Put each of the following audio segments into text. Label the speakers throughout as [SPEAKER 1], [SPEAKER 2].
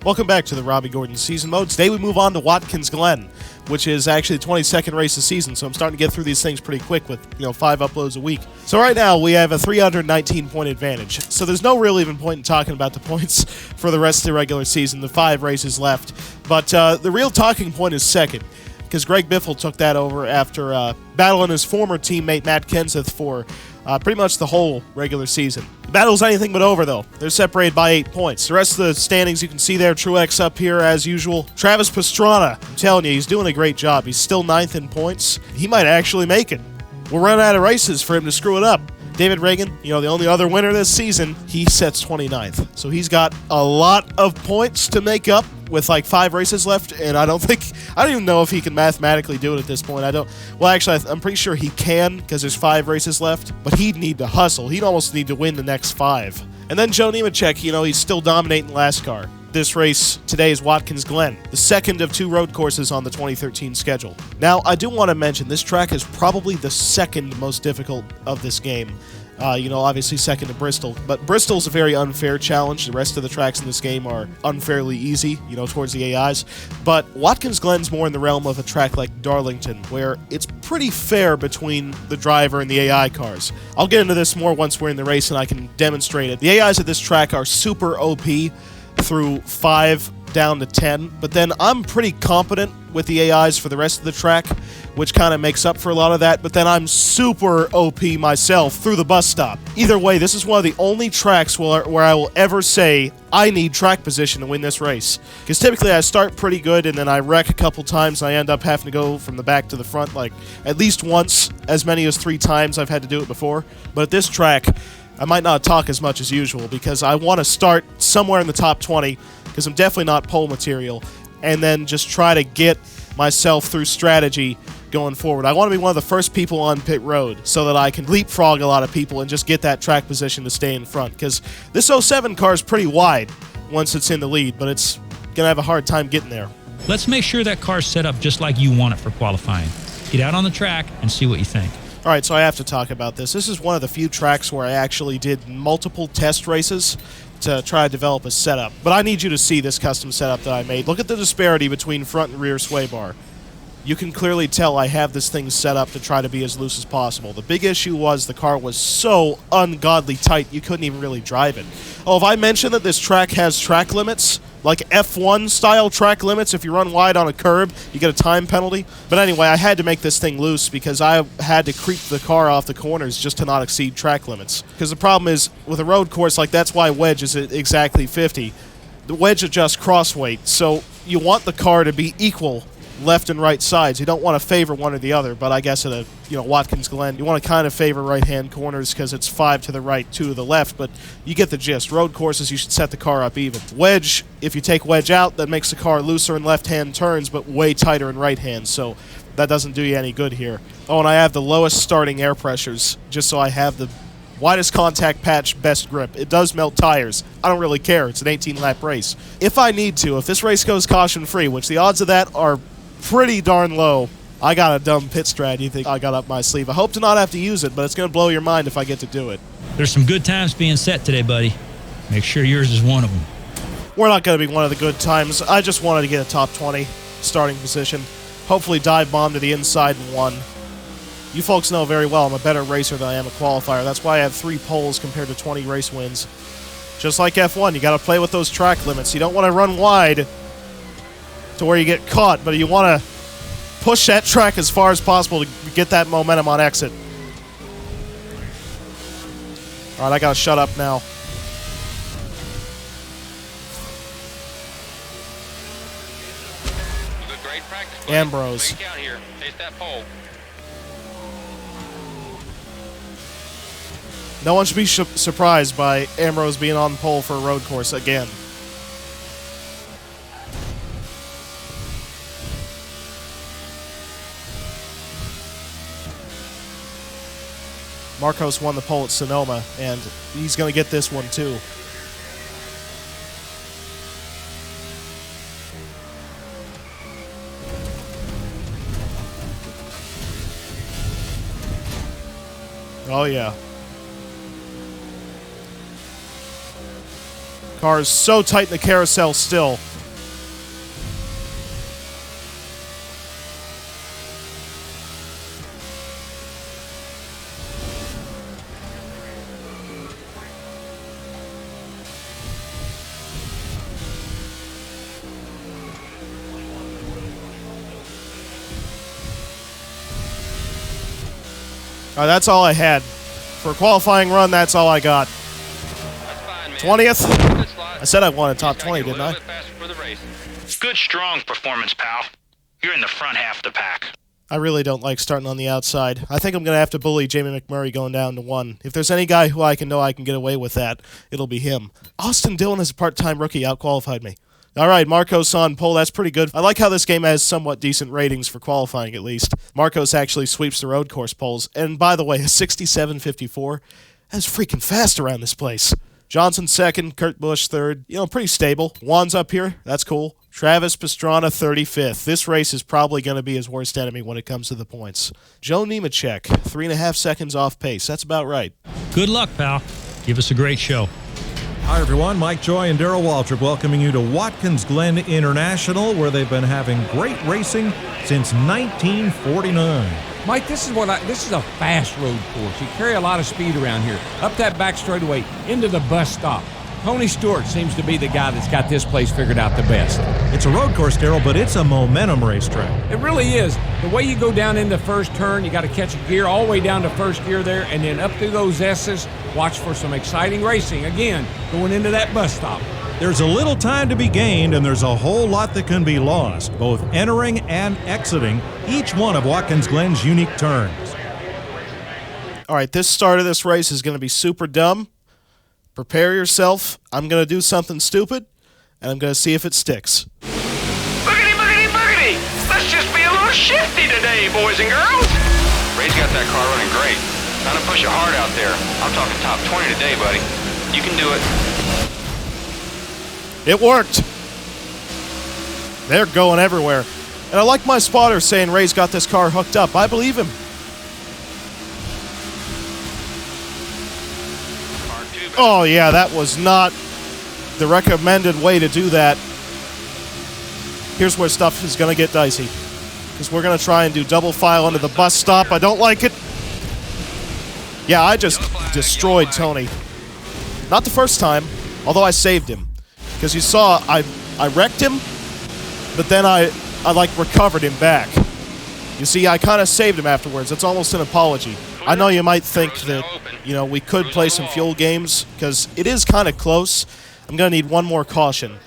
[SPEAKER 1] Welcome back to the Robby Gordon Season Mode. Today we move on to Watkins Glen, which is actually the 22nd race of the season, so I'm starting to get through these things pretty quick with, 5 uploads a week. So right now we have a 319-point advantage, so there's no real even point in talking about the points for the rest of the regular season, the 5 races left. But the real talking point is second, because Greg Biffle took that over after battling his former teammate Matt Kenseth for pretty much the whole regular season. The battle's anything but over, though. They're separated by 8 points. The rest of the standings you can see there, Truex up here as usual. Travis Pastrana, I'm telling you, he's doing a great job. He's still 9th in points. He might actually make it. We'll run out of races for him to screw it up. David Reagan, the only other winner this season, he sets 29th. So he's got a lot of points to make up with like 5 races left, and I don't even know if he can mathematically do it at this point. I'm pretty sure he can because there's 5 races left, but he'd need to hustle. He'd almost need to win the next 5. And then Joe Nemechek, he's still dominating NASCAR. This race today is Watkins Glen, the second of 2 road courses on the 2013 schedule. Now, I do want to mention this track is probably the second most difficult of this game. Obviously second to Bristol, but Bristol's a very unfair challenge. The rest of the tracks in this game are unfairly easy, towards the AIs. But Watkins Glen's more in the realm of a track like Darlington, where it's pretty fair between the driver and the AI cars. I'll get into this more once we're in the race and I can demonstrate it. The AIs at this track are super OP through 5 down to 10, but then I'm pretty competent with the AIs for the rest of the track, which kind of makes up for a lot of that, but then I'm super OP myself through the bus stop. Either way, this is one of the only tracks where I will ever say I need track position to win this race, because typically I start pretty good and then I wreck a couple times and I end up having to go from the back to the front like at least once, as many as 3 times I've had to do it before. But at this track, I might not talk as much as usual because I want to start somewhere in the top 20 because I'm definitely not pole material, and then just try to get myself through strategy going forward. I want to be one of the first people on pit road so that I can leapfrog a lot of people and just get that track position to stay in front, because this 07 car is pretty wide once it's in the lead, but it's going to have a hard time getting there.
[SPEAKER 2] Let's make sure that car's set up just like you want it for qualifying. Get out on the track and see what you think.
[SPEAKER 1] All right, so I have to talk about this. This is one of the few tracks where I actually did multiple test races to try to develop a setup. But I need you to see this custom setup that I made. Look at the disparity between front and rear sway bar. You can clearly tell I have this thing set up to try to be as loose as possible. The big issue was the car was so ungodly tight, you couldn't even really drive it. Oh, if I mentioned that this track has track limits, like F1 style track limits, if you run wide on a curb, you get a time penalty. But anyway, I had to make this thing loose because I had to creep the car off the corners just to not exceed track limits. Because the problem is, with a road course, that's why wedge is at exactly 50. The wedge adjusts cross weight, so you want the car to be equal left and right sides. You don't want to favor one or the other, but I guess at a Watkins Glen, you want to kind of favor right-hand corners because it's 5 to the right, 2 to the left, but you get the gist. Road courses, you should set the car up even. Wedge, if you take wedge out, that makes the car looser in left-hand turns, but way tighter in right-hand, so that doesn't do you any good here. Oh, and I have the lowest starting air pressures, just so I have the widest contact patch, best grip. It does melt tires. I don't really care. It's an 18-lap race. If I need to, if this race goes caution-free, which the odds of that are pretty darn low, I got a dumb pit strat you think I got up my sleeve. I hope to not have to use it, but it's going to blow your mind if I get to do it.
[SPEAKER 2] There's some good times being set today, buddy. Make sure yours is one of them.
[SPEAKER 1] We're not going to be one of the good times. I just wanted to get a top 20 starting position. Hopefully dive bomb to the inside and 1. You folks know very well I'm a better racer than I am a qualifier. That's why I have 3 poles compared to 20 race wins. Just like F1, you got to play with those track limits. You don't want to run wide to where you get caught, but you want to push that track as far as possible to get that momentum on exit. All right, I got to shut up now.
[SPEAKER 3] Great practice.
[SPEAKER 1] Ambrose.
[SPEAKER 3] Break out here. Face that pole.
[SPEAKER 1] No one should be surprised by Ambrose being on pole for a road course again. Marcos won the pole at Sonoma, and he's going to get this one too. Oh yeah. Car is so tight in the carousel still. That's all I had. For a qualifying run, that's all I got.
[SPEAKER 3] That's fine, man.
[SPEAKER 1] 20th?
[SPEAKER 3] Good slide.
[SPEAKER 1] I said I wanted top
[SPEAKER 3] Just
[SPEAKER 1] 20,
[SPEAKER 3] gotta get a
[SPEAKER 1] didn't I?
[SPEAKER 3] little bit faster for the race.
[SPEAKER 4] Good, strong performance, pal. You're in the front half of the pack.
[SPEAKER 1] I really don't like starting on the outside. I think I'm going to have to bully Jamie McMurray going down to 1. If there's any guy who I can get away with that, it'll be him. Austin Dillon as a part-time rookie outqualified me. All right, Marcos on pole. That's pretty good. I like how this game has somewhat decent ratings for qualifying, at least. Marcos actually sweeps the road course poles. And by the way, a 67.54. That's freaking fast around this place. Johnson second, Kurt Busch third. You know, pretty stable. Juan's up here. That's cool. Travis Pastrana 35th. This race is probably going to be his worst enemy when it comes to the points. Joe Nemechek, 3.5 seconds off pace. That's about right.
[SPEAKER 2] Good luck, pal. Give us a great show.
[SPEAKER 5] Hi, everyone. Mike Joy and Darrell Waltrip welcoming you to Watkins Glen International, where they've been having great racing since 1949.
[SPEAKER 6] Mike, this is a fast road course. You carry a lot of speed around here. Up that back straightaway, into the bus stop. Tony Stewart seems to be the guy that's got this place figured out the best.
[SPEAKER 5] It's a road course, Darrell, but it's a momentum racetrack.
[SPEAKER 6] It really is. The way you go down in the first turn, you got to catch a gear all the way down to first gear there, and then up through those S's. Watch for some exciting racing. Again, going into that bus stop.
[SPEAKER 5] There's a little time to be gained, and there's a whole lot that can be lost, both entering and exiting each one of Watkins Glen's unique turns.
[SPEAKER 1] All right, this start of this race is going to be super dumb. Prepare yourself. I'm going to do something stupid, and I'm going to see if it sticks.
[SPEAKER 4] Boogity, boogity, boogity! Let's just be a little shifty today, boys and girls!
[SPEAKER 3] Ray's got that car running great. Trying to push it hard out there. I'm talking top 20 today, buddy. You can do it.
[SPEAKER 1] It worked. They're going everywhere. And I like my spotter saying Ray's got this car hooked up. I believe him. Oh, yeah, that was not the recommended way to do that. Here's where stuff is going to get dicey. Because we're going to try and do double file into the bus stop. I don't like it. Yeah, I just destroyed Tony. Not the first time, although I saved him. Because you saw, I wrecked him, but then I recovered him back. You see, I kind of saved him afterwards. It's almost an apology. I know you might think that, we could play some fuel games, because it is kind of close. I'm going to need one more caution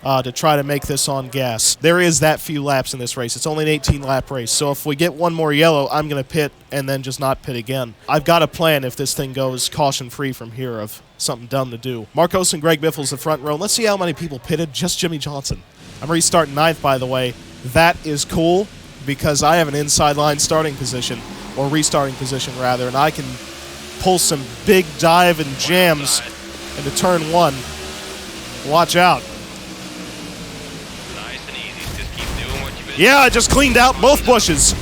[SPEAKER 1] to try to make this on gas. There is that few laps in this race. It's only an 18-lap race, so if we get one more yellow, I'm going to pit and then just not pit again. I've got a plan if this thing goes caution-free from here of something dumb to do. Marcos and Greg Biffle's the front row. Let's see how many people pitted. Just Jimmy Johnson. I'm restarting 9th, by the way. That is cool because I have an inside line starting position, or restarting position, rather, and I can pull some big dive and jams into turn 1. Watch out.
[SPEAKER 3] Nice and easy. Just keep doing what you've been
[SPEAKER 1] Yeah, I just cleaned out both bushes.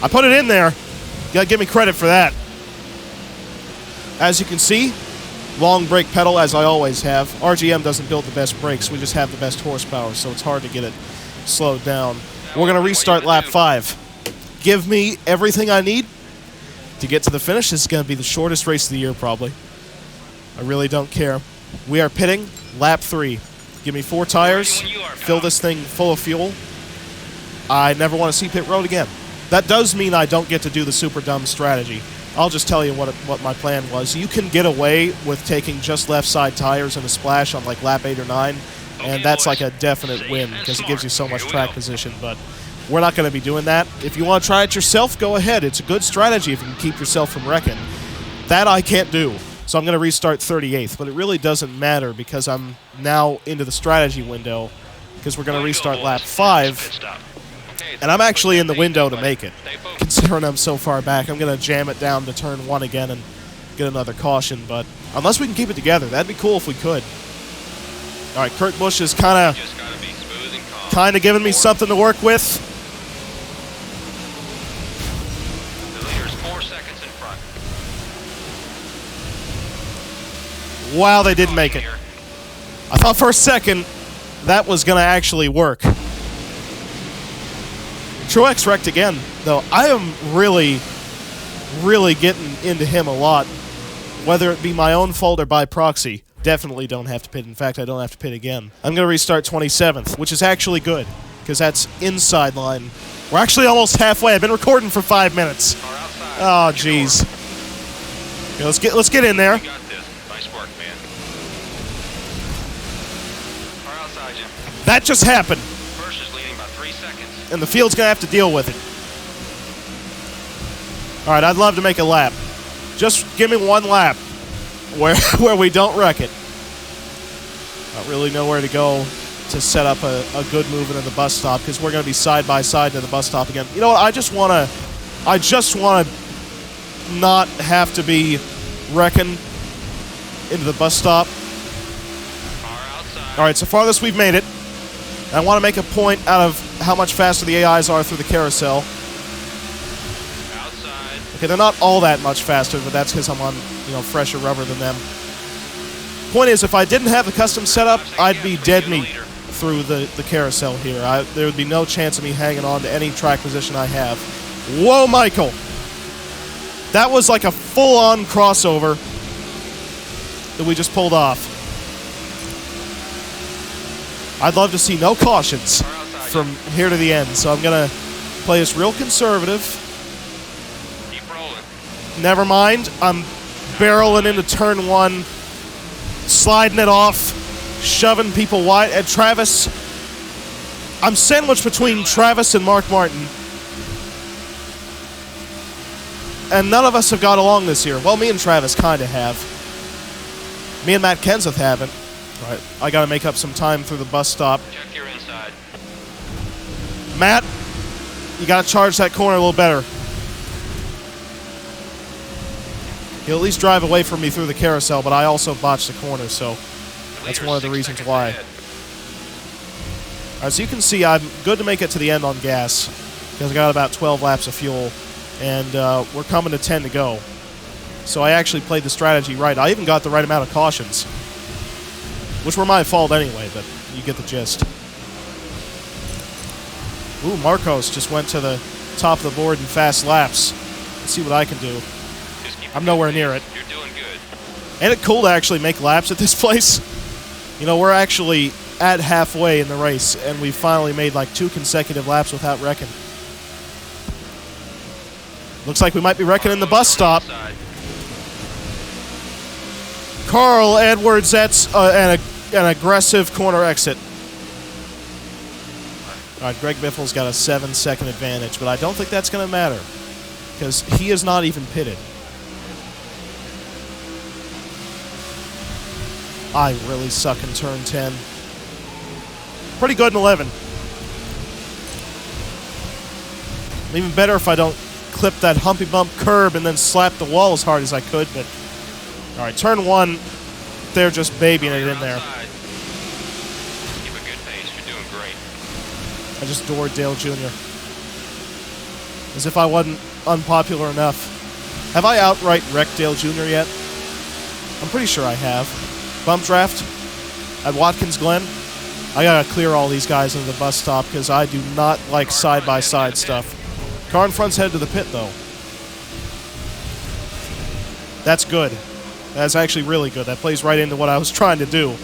[SPEAKER 1] I put it in there. You gotta give me credit for that. As you can see, long brake pedal, as I always have. RGM doesn't build the best brakes. We just have the best horsepower, so it's hard to get it slowed down. We're going to restart lap 5. Give me everything I need to get to the finish. This is going to be the shortest race of the year, probably. I really don't care. We are pitting lap 3. Give me 4 tires. Fill this thing full of fuel. I never want to see pit road again. That does mean I don't get to do the super dumb strategy. I'll just tell you what my plan was. You can get away with taking just left side tires in a splash on like lap 8 or 9, and that's like a definite win because it gives you so much track position, but we're not going to be doing that. If you want to try it yourself, go ahead. It's a good strategy if you can keep yourself from wrecking. That I can't do, so I'm going to restart 38th, but it really doesn't matter because I'm now into the strategy window because we're going to restart lap 5, and I'm actually in the window to make it. Considering I'm so far back, I'm going to jam it down to turn 1 again and get another caution, but unless we can keep it together, that'd be cool if we could. All right, Kurt Busch is kind of giving me something to work with.
[SPEAKER 3] The leader's 4 seconds in front.
[SPEAKER 1] Wow, they didn't make it. I thought for a second that was going to actually work. Truex wrecked again, though. I am really getting into him a lot, whether it be my own fault or by proxy. Definitely don't have to pit. In fact, I don't have to pit again. I'm going to restart 27th, which is actually good. because that's inside line. We're actually almost halfway. I've been recording for 5 minutes.
[SPEAKER 3] Car outside.
[SPEAKER 1] Oh,
[SPEAKER 3] Get your
[SPEAKER 1] jeez.
[SPEAKER 3] door.
[SPEAKER 1] Okay, let's get in there.
[SPEAKER 3] You got this. Nice work, man. Car outside you.
[SPEAKER 1] That just happened,
[SPEAKER 3] First is leading by 3 seconds.
[SPEAKER 1] and the field's going to have to deal with it. All right, I'd love to make a lap. Just give me one lap where we don't wreck it. Don't really know where to go to set up a good move into the bus stop, because we're going to be side by side to the bus stop again. You know what? I just want to not have to be wrecking into the bus stop.
[SPEAKER 3] Car outside.
[SPEAKER 1] All right, so farthest we've made it. I want to make a point out of how much faster the AIs are through the carousel.
[SPEAKER 3] Outside.
[SPEAKER 1] Okay, they're not all that much faster, but that's because I'm on, fresher rubber than them. Point is, if I didn't have the custom setup, I'd be dead meat through the carousel here. There would be no chance of me hanging on to any track position I have. Whoa, Michael! That was like a full-on crossover that we just pulled off. I'd love to see no cautions from here to the end, so I'm going to play this real conservative.
[SPEAKER 3] Keep rolling.
[SPEAKER 1] Never mind, I'm barreling into turn 1, sliding it off, shoving people wide. And Travis, I'm sandwiched between Travis and Mark Martin. And none of us have got along this year. Well, me and Travis kind of have. Me and Matt Kenseth haven't. All right, I got to make up some time through the bus stop.
[SPEAKER 3] Check your inside.
[SPEAKER 1] Matt, you got to charge that corner a little better. He'll at least drive away from me through the carousel, but I also botched the corner, so that's one of the reasons why. All right, so you can see I'm good to make it to the end on gas, because I got about 12 laps of fuel, and we're coming to 10 to go. So I actually played the strategy right. I even got the right amount of cautions, which were my fault anyway, but you get the gist. Ooh, Marcos just went to the top of the board in fast laps. Let's see what I can do. I'm nowhere near it.
[SPEAKER 3] You're doing good.
[SPEAKER 1] Ain't it cool to actually make laps at this place? We're actually at halfway in the race, and we finally made like 2 consecutive laps without wrecking. Looks like we might be wrecking in the bus stop.
[SPEAKER 3] Outside.
[SPEAKER 1] Carl Edwards, that's an aggressive corner exit. All right, Greg Biffle's got a 7-second advantage, but I don't think that's going to matter, because he is not even pitted. I really suck in turn 10. Pretty good in 11. Even better if I don't clip that humpy bump curb and then slap the wall as hard as I could, but... All right, turn 1, they're just babying it in there.
[SPEAKER 3] Outside. Keep a good pace. You're doing great.
[SPEAKER 1] I just doored Dale Jr. As if I wasn't unpopular enough. Have I outright wrecked Dale Jr. yet? I'm pretty sure I have. Bump draft at Watkins Glen. I gotta clear all these guys into the bus stop because I do not like side-by-side stuff. Car in front's headed to the pit, though. That's good. That's actually really good. That plays right into what I was trying to do.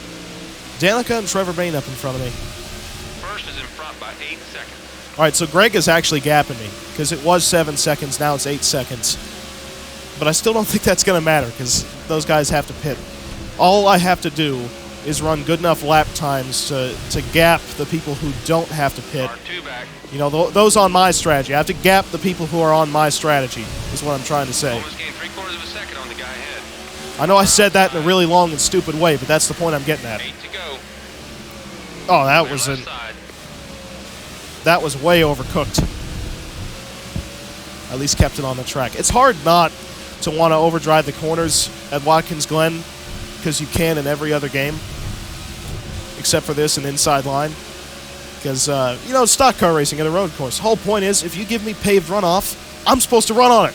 [SPEAKER 1] Danica and Trevor Bain up in front of me.
[SPEAKER 3] First is in front by 8 seconds.
[SPEAKER 1] All right, so Greg is actually gapping me because it was 7 seconds, now it's 8 seconds. But I still don't think that's going to matter because those guys have to pit. All I have to do is run good enough lap times to gap the people who don't have to pit.
[SPEAKER 3] R2 back.
[SPEAKER 1] Those on my strategy. I have to gap the people who are on my strategy, is what I'm trying to say.
[SPEAKER 3] Almost gained 3/4 of a second on the guy ahead.
[SPEAKER 1] I know I said that in a really long and stupid way, but that's the point I'm getting at.
[SPEAKER 3] 8 to go.
[SPEAKER 1] Oh, that
[SPEAKER 3] Clear
[SPEAKER 1] was
[SPEAKER 3] left side.
[SPEAKER 1] that was way overcooked. At least kept it on the track. It's hard not to want to overdrive the corners at Watkins Glen because you can in every other game, except for this and inside line. Because, stock car racing at a road course. The whole point is, if you give me paved runoff, I'm supposed to run on it.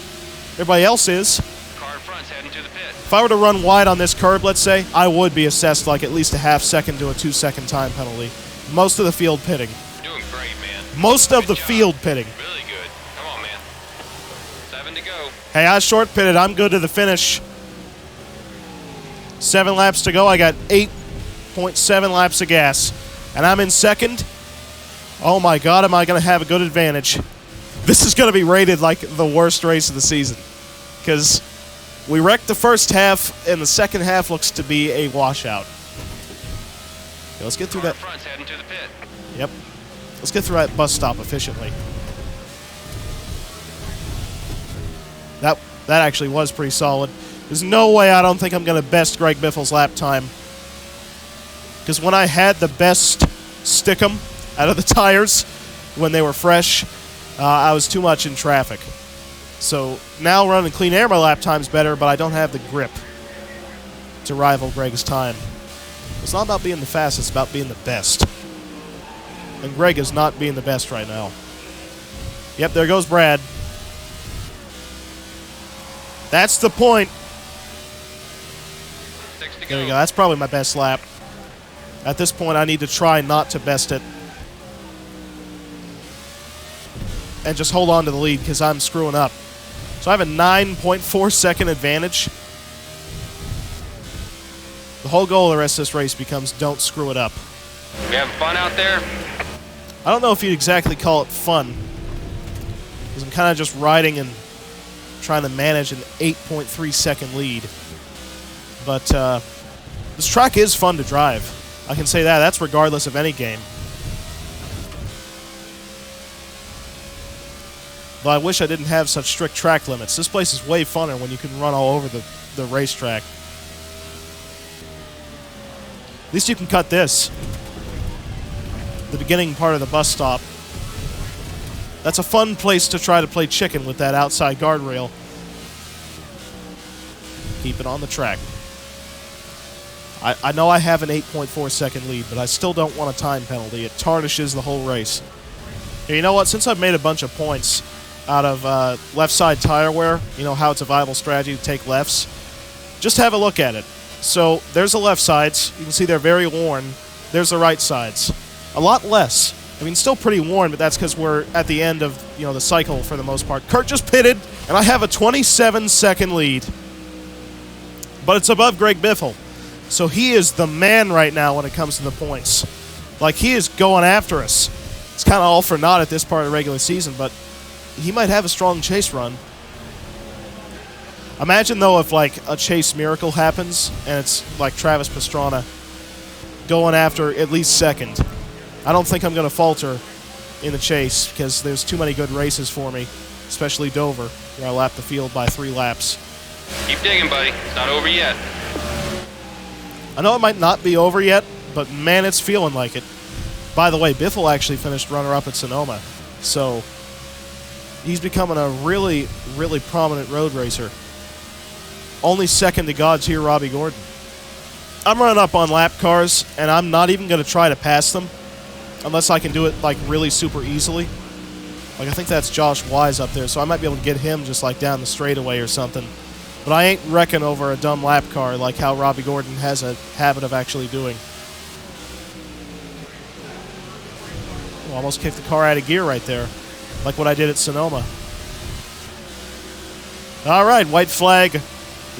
[SPEAKER 1] Everybody else is.
[SPEAKER 3] Car in front's heading to the pit.
[SPEAKER 1] If I were to run wide on this curb, let's say, I would be assessed like at least a half second to a 2-second time penalty. Most of the field pitting.
[SPEAKER 3] You're doing great, man.
[SPEAKER 1] Most of
[SPEAKER 3] Good
[SPEAKER 1] the
[SPEAKER 3] job.
[SPEAKER 1] field pitting.
[SPEAKER 3] Really good. Come on, man. 7 to go.
[SPEAKER 1] Hey, I short pitted. I'm good to the finish. 7 laps to go. I got 8.7 laps of gas. And I'm in second Oh my god, am I going to have a good advantage. This is going to be rated like the worst race of the season. Because we wrecked the first half, and the second half looks to be a washout. Okay, let's get through that.
[SPEAKER 3] Front's heading to the pit.
[SPEAKER 1] Yep. Let's get through that bus stop efficiently. That actually was pretty solid. There's no way I don't think I'm going to best Greg Biffle's lap time. Because when I had the best Stickum out of the tires when they were fresh, I was too much in traffic. So now running clean air, my lap time's better, but I don't have the grip to rival Greg's time. It's not about being the fastest, it's about being the best. And Greg is not being the best right now. Yep, there goes Brad. That's the point.
[SPEAKER 3] 6 to go.
[SPEAKER 1] There you go. That's probably my best lap. At this point, I need to try not to best it. And just hold on to the lead because I'm screwing up. So I have a 9.4 second advantage. The whole goal of the rest of this race becomes don't screw it up.
[SPEAKER 3] We having fun out there?
[SPEAKER 1] I don't know if you'd exactly call it fun. Because I'm kind of just riding and trying to manage an 8.3 second lead. But this track is fun to drive. I can say that. That's regardless of any game. Though I wish I didn't have such strict track limits. This place is way funner when you can run all over the racetrack. At least you can cut this. The beginning part of the bus stop. That's a fun place to try to play chicken with that outside guardrail. Keep it on the track. I know I have an 8.4 second lead, but I still don't want a time penalty. It tarnishes the whole race. Here, you know what? Since I've made a bunch of points out of left side tire wear, you know how it's a viable strategy to take lefts, just have a look at it. So there's the left sides. You can see they're very worn. There's the right sides. A lot less. I mean, still pretty worn, but that's because we're at the end of the cycle for the most part. Kurt just pitted, and I have a 27-second lead. But it's above Greg Biffle. So he is the man right now when it comes to the points. Like, he is going after us. It's kind of all for naught at this part of the regular season, but he might have a strong chase run. Imagine, though, if, like, a chase miracle happens, and it's, like, Travis Pastrana going after at least second. I don't think I'm going to falter in the chase because there's too many good races for me, especially Dover, where I lapped the field by 3 laps.
[SPEAKER 3] Keep digging, buddy. It's not over yet.
[SPEAKER 1] I know it might not be over yet, but man, it's feeling like it. By the way, Biffle actually finished runner-up at Sonoma, so he's becoming a really, really prominent road racer. Only second to God's here, Robby Gordon. I'm running up on lap cars, and I'm not even going to try to pass them unless I can do it, like, really super easily. Like, I think that's Josh Wise up there, so I might be able to get him just, like, down the straightaway or something. But I ain't wrecking over a dumb lap car like how Robby Gordon has a habit of actually doing. Oh, almost kicked the car out of gear right there, like what I did at Sonoma. All right, white flag.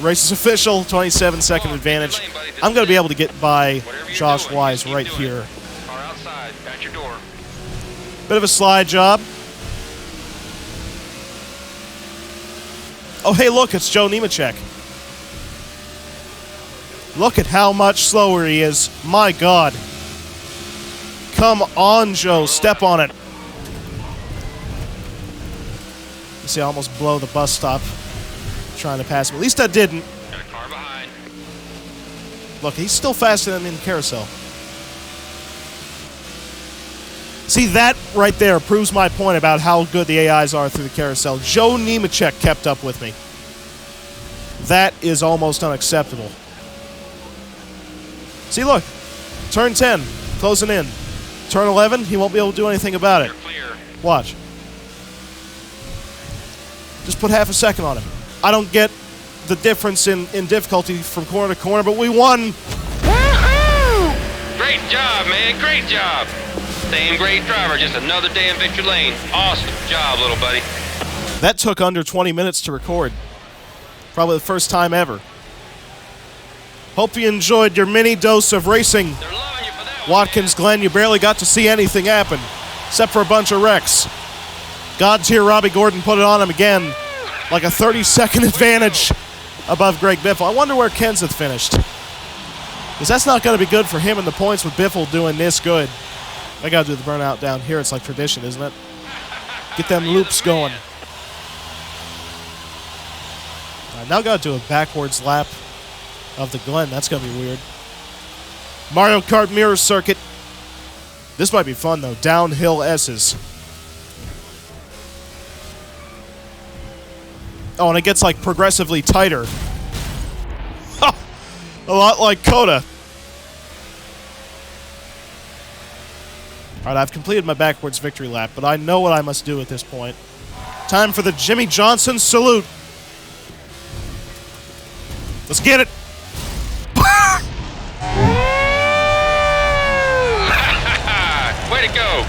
[SPEAKER 1] Race is official, 27-second advantage. I'm going to be able to get by Josh Wise right here.
[SPEAKER 3] Car outside, at your door.
[SPEAKER 1] Bit of a slide job. Oh, hey, look, it's Joe Nemechek. Look at how much slower he is. My God. Come on, Joe. Step on it. You see, I almost blow the bus stop trying to pass him. At least I didn't.
[SPEAKER 3] Got a car behind.
[SPEAKER 1] Look, he's still faster than me in carousel. See, that right there proves my point about how good the AIs are through the carousel. Joe Nemechek kept up with me. That is almost unacceptable. See, look. Turn 10. Closing in. Turn 11, he won't be able to do anything about it.
[SPEAKER 3] You're clear.
[SPEAKER 1] Watch. Just put half a second on him. I don't get the difference in difficulty from corner to corner, but we won.
[SPEAKER 3] Woohoo! Great job, man. Great job. Same great driver, just another day in victory lane. Awesome job, little buddy.
[SPEAKER 1] That took under 20 minutes to record. Probably the first time ever. Hope you enjoyed your mini dose of racing.
[SPEAKER 3] They're loving you for that one,
[SPEAKER 1] Watkins Glen, you barely got to see anything happen. except for a bunch of wrecks. God tier Robby Gordon put it on him again, like a 30-second advantage above Greg Biffle. I wonder where Kenseth finished, because that's not going to be good for him in the points with Biffle doing this good. I got to do the burnout down here. It's like tradition, isn't it? Get them loops going. Now got to do a backwards lap of the Glen. That's going to be weird. Mario Kart mirror circuit. This might be fun, though. Downhill S's. Oh, and it gets, like, progressively tighter. A lot like Coda. All right, I've completed my backwards victory lap, but I know what I must do at this point. Time for the Jimmy Johnson salute. Let's get it.
[SPEAKER 3] Way to go.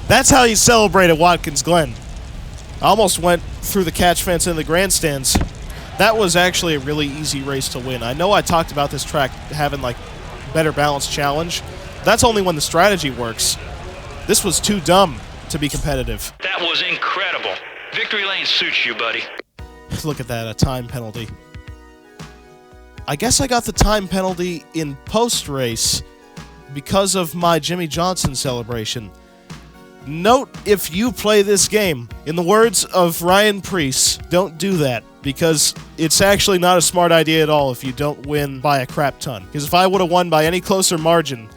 [SPEAKER 1] That's how you celebrate at Watkins Glen. I almost went through the catch fence in the grandstands. That was actually a really easy race to win. I know I talked about this track having, like, better balance challenge. That's only when the strategy works. This was too dumb to be competitive.
[SPEAKER 4] That was incredible. Victory lane suits you, buddy.
[SPEAKER 1] Look at that, a time penalty. I guess I got the time penalty in post-race because of my Jimmy Johnson celebration. Note, if you play this game, in the words of Ryan Preece, don't do that, because it's actually not a smart idea at all if you don't win by a crap ton. Because if I would have won by any closer margin,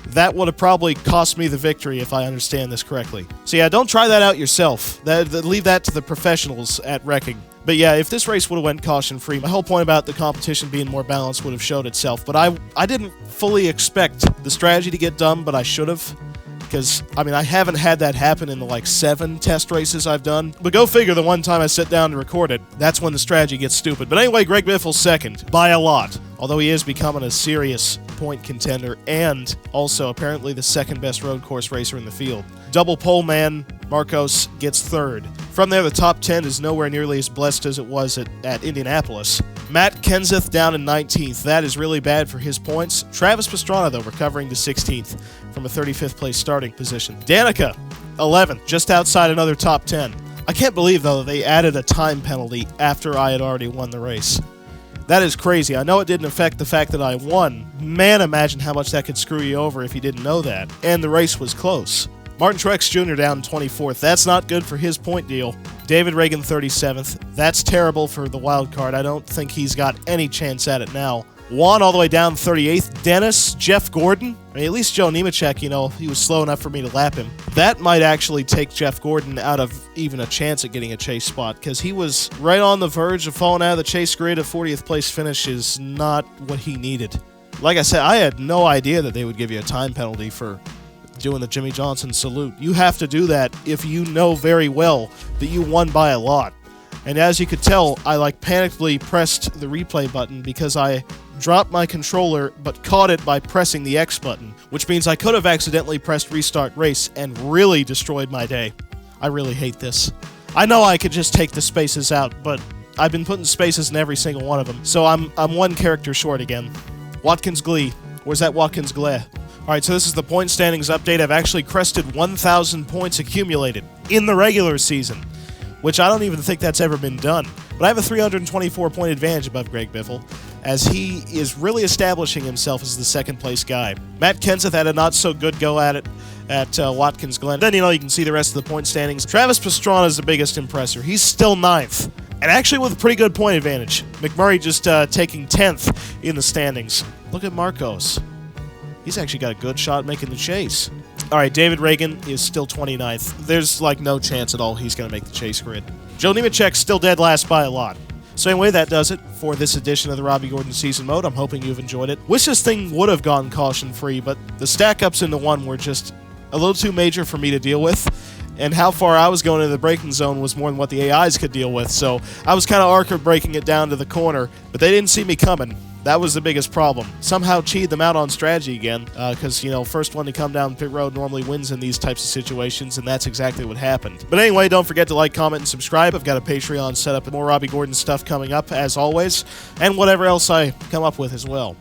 [SPEAKER 1] that would have probably cost me the victory, if I understand this correctly. So yeah, don't try that out yourself. Leave that to the professionals at wrecking. But yeah, if this race would have went caution-free, my whole point about the competition being more balanced would have showed itself. But I didn't fully expect the strategy to get dumb, but I should have. Because, I mean, I haven't had that happen in the, like, 7 test races I've done. But go figure, the one time I sit down to record it, that's when the strategy gets stupid. But anyway, Greg Biffle's second, by a lot. Although he is becoming a serious point contender, and also apparently the second best road course racer in the field. Double pole man, Marcos gets third. From there, the top 10 is nowhere nearly as blessed as it was at Indianapolis. Matt Kenseth down in 19th. That is really bad for his points. Travis Pastrana, though, recovering to 16th from a 35th place starting position. Danica, 11th, just outside another top 10. I can't believe, though, they added a time penalty after I had already won the race. That is crazy. I know it didn't affect the fact that I won. Man, imagine how much that could screw you over if you didn't know that. And the race was close. Martin Truex Jr. down in 24th. That's not good for his point deal. David Reagan 37th. That's terrible for the wild card. I don't think he's got any chance at it now. Juan all the way down 38th. Dennis, Jeff Gordon. I mean, at least Joe Nemechek, you know, he was slow enough for me to lap him. That might actually take Jeff Gordon out of even a chance at getting a chase spot, because he was right on the verge of falling out of the chase grid. A 40th place finish is not what he needed. Like I said, I had no idea that they would give you a time penalty for doing the Jimmy Johnson salute. You have to do that if you know very well that you won by a lot. And as you could tell, I panically pressed the replay button because I dropped my controller but caught it by pressing the X button, which means I could have accidentally pressed restart race and really destroyed my day. I really hate this. I know I could just take the spaces out, but I've been putting spaces in every single one of them, so I'm one character short again. Watkins Glee. Where's that Watkins Glen? Alright, so this is the point standings update. I've actually crested 1,000 points accumulated in the regular season, which I don't even think that's ever been done. But I have a 324-point advantage above Greg Biffle, as he is really establishing himself as the second-place guy. Matt Kenseth had a not-so-good go at it at Watkins Glen. Then, you can see the rest of the point standings. Travis Pastrana is the biggest impressor. He's still 9th, and actually with a pretty good point advantage. McMurray just taking 10th in the standings. Look at Marcos. He's actually got a good shot making the chase. All right, David Reagan is still 29th. There's, no chance at all he's going to make the chase grid. Joe Nemechek's still dead last by a lot. So anyway, that does it for this edition of the Robby Gordon Season Mode. I'm hoping you've enjoyed it. Wish this thing would have gone caution-free, but the stack-ups into one were just a little too major for me to deal with, and how far I was going into the braking zone was more than what the AIs could deal with, so I was kind of ARCA breaking it down to the corner, but they didn't see me coming. That was the biggest problem. Somehow cheated them out on strategy again, because, first one to come down pit road normally wins in these types of situations, and that's exactly what happened. But anyway, don't forget to like, comment, and subscribe. I've got a Patreon set up and more Robby Gordon stuff coming up, as always, and whatever else I come up with as well.